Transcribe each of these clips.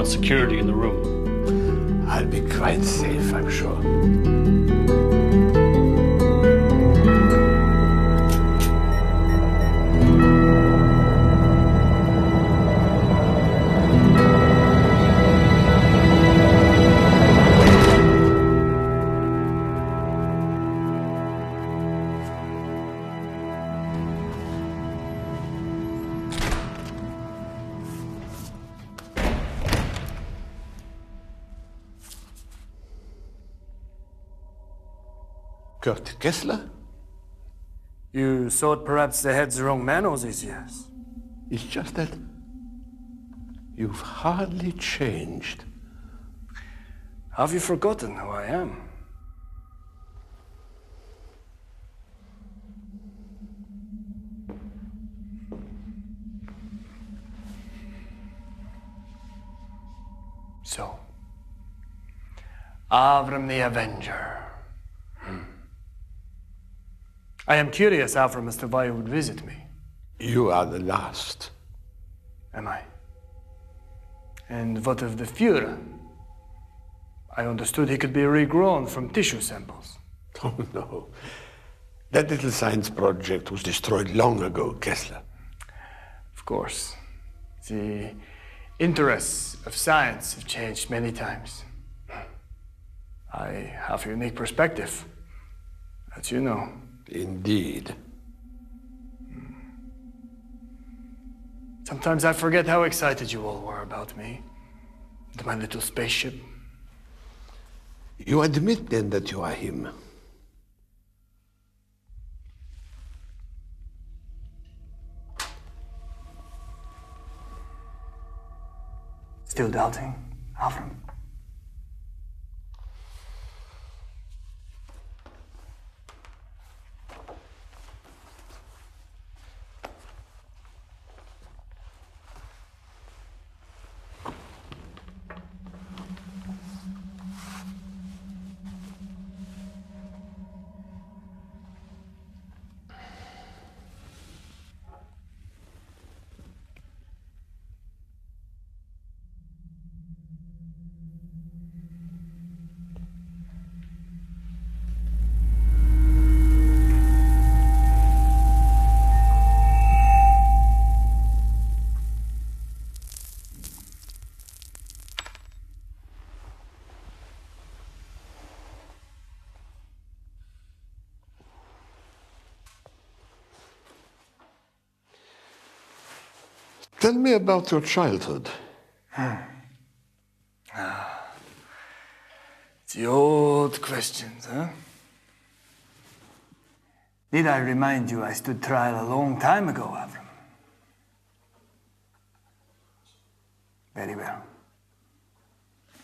security in the room. I'll be quite safe, I'm sure. Kurt Kessler? You thought perhaps they had the wrong man all these years? It's just that you've hardly changed. Have you forgotten who I am? So, Avram the Avenger. I am curious, Avram, as to why you would visit me. You are the last. Am I? And what of the Führer? I understood he could be regrown from tissue samples. Oh, no. That little science project was destroyed long ago, Kessler. Of course. The interests of science have changed many times. I have a unique perspective, as you know. Indeed. Sometimes I forget how excited you all were about me, and my little spaceship. You admit then that you are him? Still doubting, Avram? Tell me about your childhood. The old questions, huh? Did I remind you I stood trial a long time ago, Avram? Very well.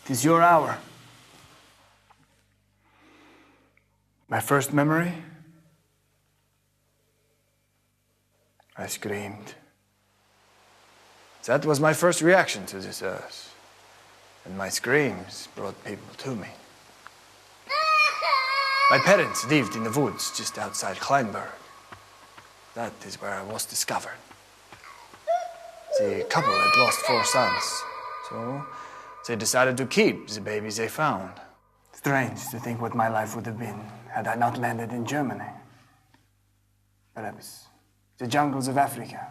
It is your hour. My first memory? I screamed. That was my first reaction to this earth. And my screams brought people to me. My parents lived in the woods just outside Kleinberg. That is where I was discovered. The couple had lost 4 sons, so they decided to keep the babies they found. Strange to think what my life would have been had I not landed in Germany. Perhaps the jungles of Africa,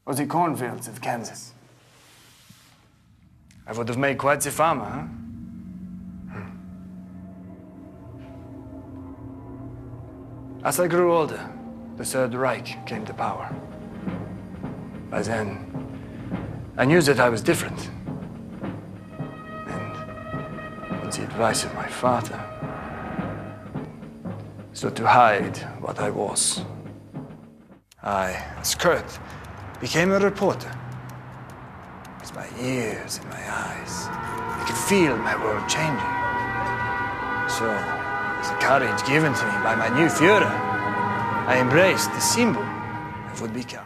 or the cornfields of Kansas. I would have made quite the farmer, huh? As I grew older, the Third Reich came to power. By then, I knew that I was different. And with the advice of my father, so to hide what I was, I, as Kurt, became a reporter. With my ears and my eyes, I could feel my world changing. So, with the courage given to me by my new Führer, I embraced the symbol of would become.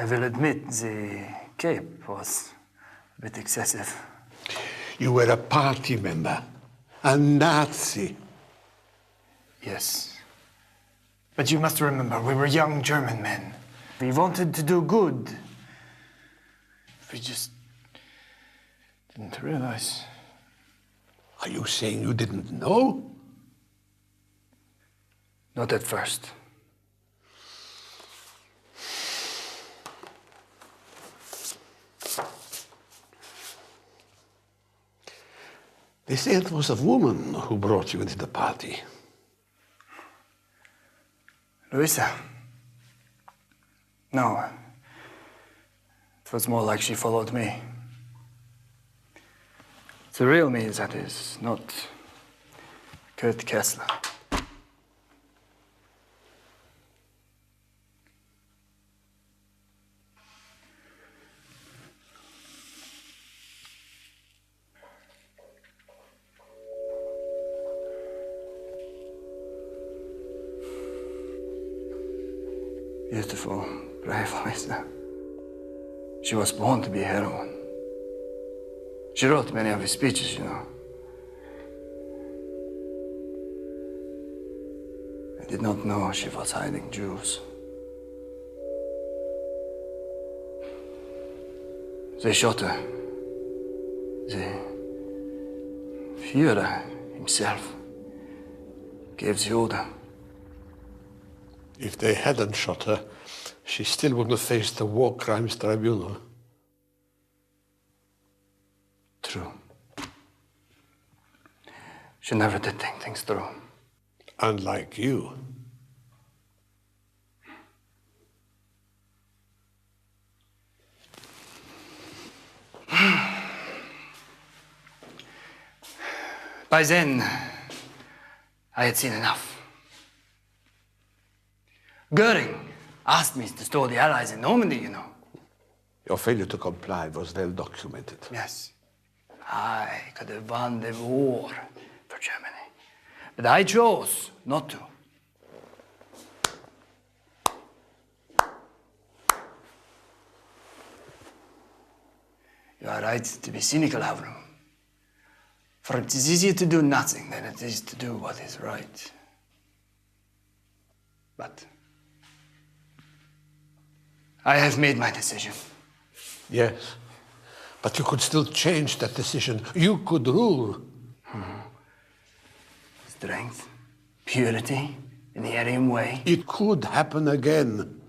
I will admit the cape was a bit excessive. You were a party member, a Nazi. Yes. But you must remember, we were young German men. We wanted to do good. We just didn't realize. Are you saying you didn't know? Not at first. They say it was a woman who brought you into the party. Louisa? No. It was more like she followed me. The real me, that is, not Kurt Kessler. Beautiful, brave Louisa. She was born to be a heroine. She wrote many of his speeches, you know. I did not know she was hiding Jews. They shot her. The Führer himself gave the order. If they hadn't shot her, she still wouldn't have faced the War Crimes Tribunal. True. She never did think things through. Unlike you. By then, I had seen enough. Goering asked me to store the Allies in Normandy, you know. Your failure to comply was well documented. Yes. I could have won the war for Germany. But I chose not to. You are right to be cynical, Avram. For it is easier to do nothing than it is to do what is right. But I have made my decision. Yes, but you could still change that decision. You could rule. Strength, purity, in the Aryan way. It could happen again.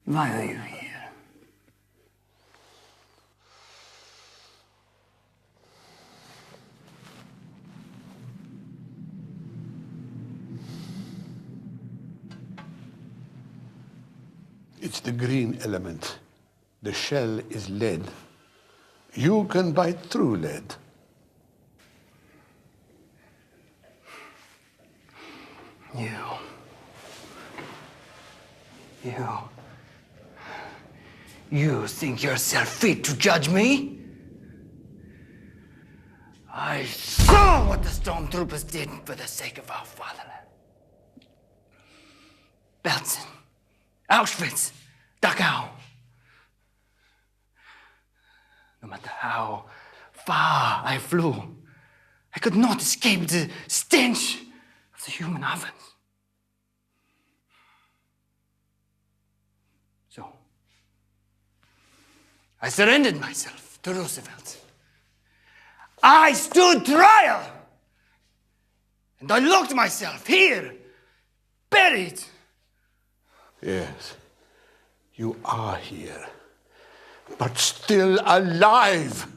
Why are you here? It's the green element. The shell is lead. You can bite through lead. You think yourself fit to judge me? I saw what the stormtroopers did for the sake of our fatherland. Belsen, Auschwitz, Dachau. No matter how far I flew, I could not escape the stench of the human ovens. So, I surrendered myself to Roosevelt. I stood trial. And I locked myself here, buried. Yes, you are here, but still alive.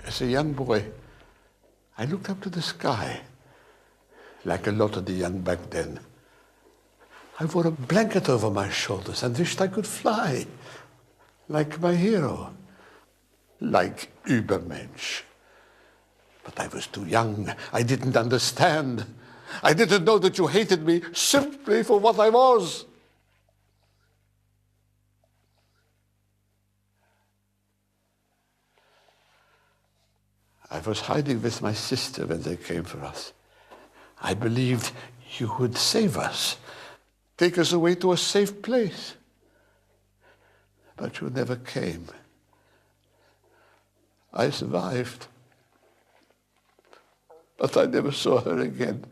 As a young boy, I looked up to the sky, like a lot of the young back then. I wore a blanket over my shoulders and wished I could fly, like my hero, like Ubermensch. But I was too young. I didn't understand. I didn't know that you hated me simply for what I was. I was hiding with my sister when they came for us. I believed you would save us, take us away to a safe place. But you never came. I survived, but I never saw her again.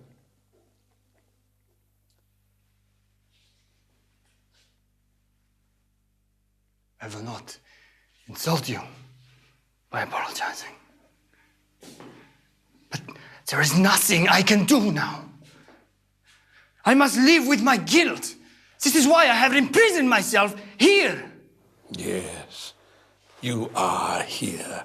I will not insult you by apologizing. But there is nothing I can do now. I must live with my guilt. This is why I have imprisoned myself here. Yes, you are here.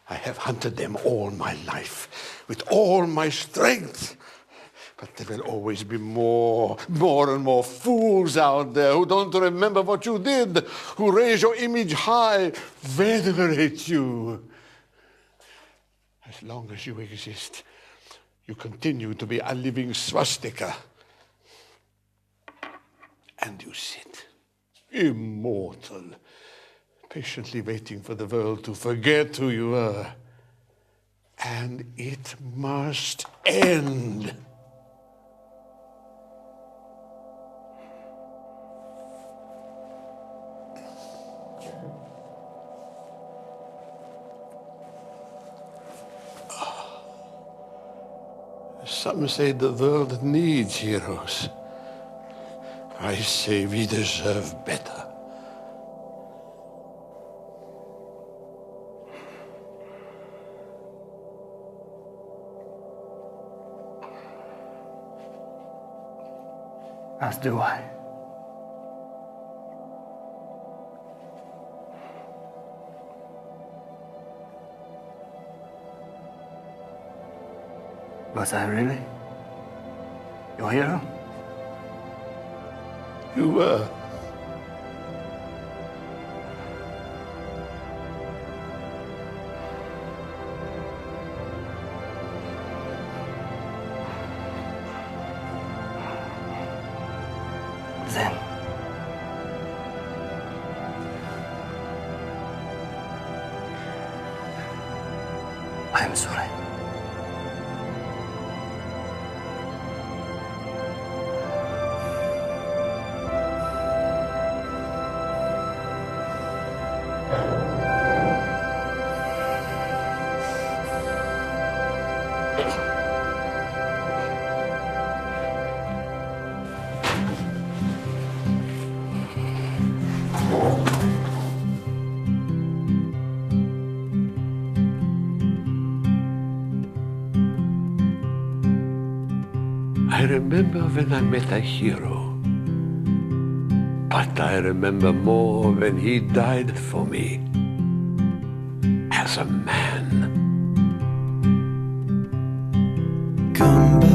I have hunted them all my life, with all my strength. But there will always be more and more fools out there who don't remember what you did, who raise your image high, venerate you. As long as you exist, you continue to be a living swastika. And you sit, immortal, patiently waiting for the world to forget who you are. And it must end. Some say the world needs heroes. I say we deserve better. As do I. Was I really your hero? You were. Then I am sorry. I remember when I met a hero, but I remember more when he died for me as a man. Come back.